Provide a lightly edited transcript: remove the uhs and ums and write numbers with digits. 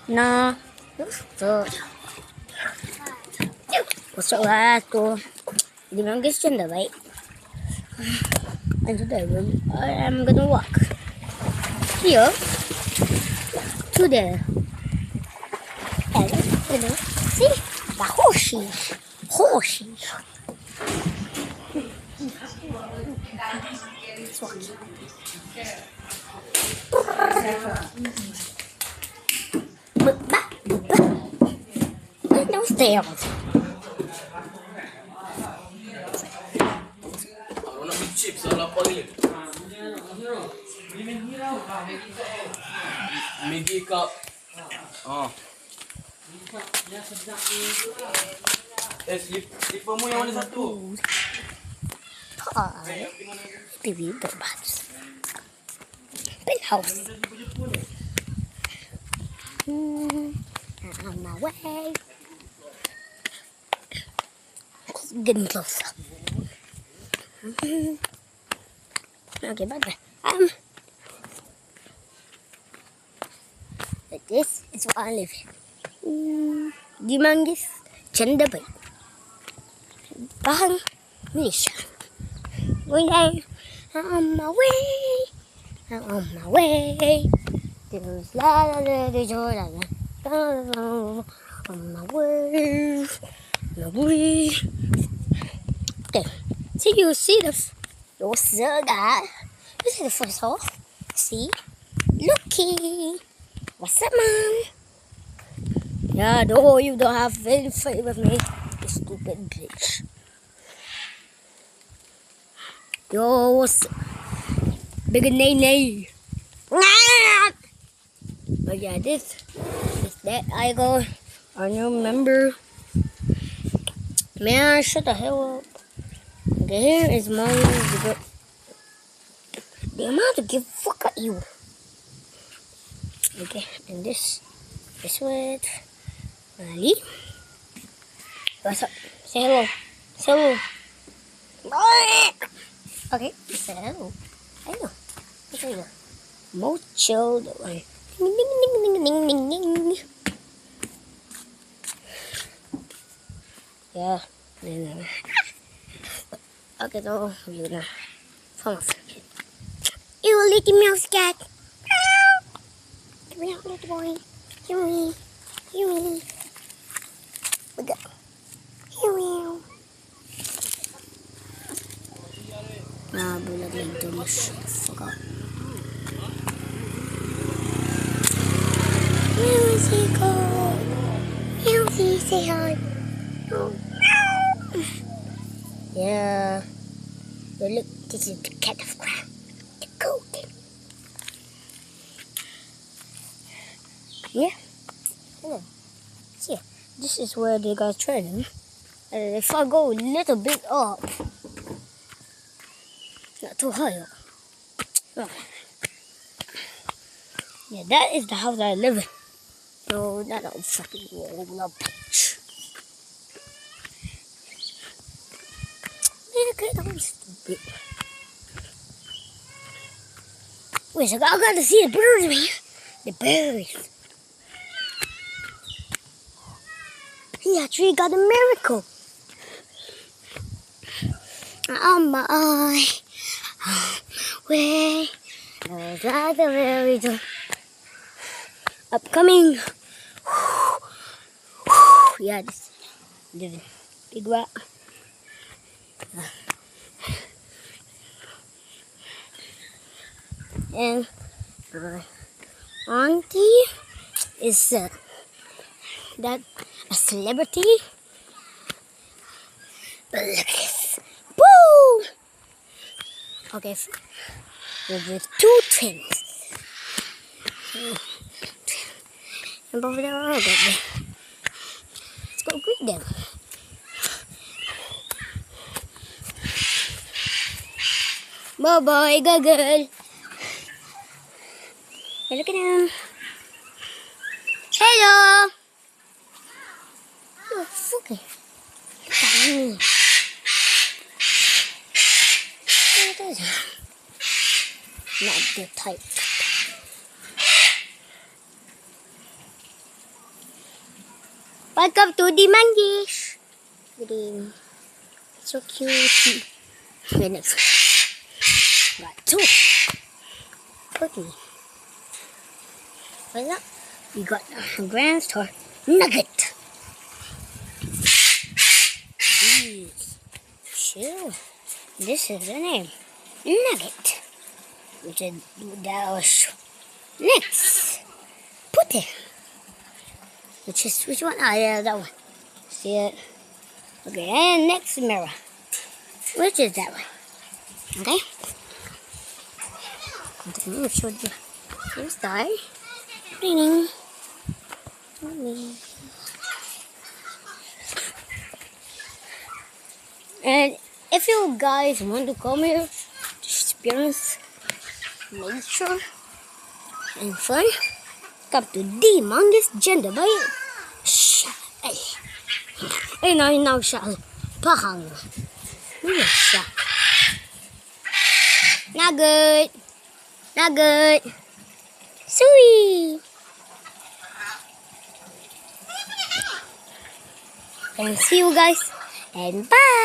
Na so masuk lah tu di manggis janda baik. And today I am gonna walk here to there. And see the horses. It's walking. Those tails. Maggie cup. Slipper mo yang mana satu? TV berbahas. Penthouse. On my way. Getting closer. Okay, bye. This is what I live in. Di manggis janda baik. Bahang Malaysia. Going down. I'm on my way. There's la la la la la la. On my way. Okay. So you see the guy. This is the first hole. See? Looky. What's up, man? Yeah, no, you don't have any fight with me, you stupid bitch. Yo, what's up? Big nay. But yeah, this is that I go. Our new member. Man, shut the hell up. Okay, here is my the amount to give fuck at you. Okay, and this with Ali. What's up? Say hello. Okay, say hello. Hello. Okay, more chill that way. Ding. Yeah. Okay, so we're gonna come off. You little mouse cat. Come here, little boy. Here we. We go. Here we are. Nah, bulat lang ito. Fuck up. Here go. Here we say hi. Oh. Yeah. But look, this is the cat of crap. The golden. Yeah. See, this is where they got training. And if I go a little bit up, not too high up. Oh. Yeah, that is the house I live in. No, not a fucking old bitch. Look at them stupid. Wait, I gotta see the birds, man. The birds. He actually got a miracle. On my way, like the very upcoming. Yeah, this living big rock. And auntie is that a celebrity? But look at this. Boom! Okay, with two twins. And over there are them. Let's go greet them. Bye-bye, girl. Hey, look at him. Hello. Oh, fucking. What is it? Not the type. Welcome to the mangish. Green. So cute. Okay, next. Got 2. Okay. What's up? We got a Grand Store Nugget. These 2. This is the name. Nugget. Which is that was next. Put it. Which one? Ah, yeah, that one. See it? Okay, and next mirror. Which is that one? Okay. Let me show you. Here's the cleaning. And if you guys want to come here to experience nature and fun, come to the Mangus Janda baik. Now shall pahang. Not good. Not good. Sweet. And see you guys. And bye.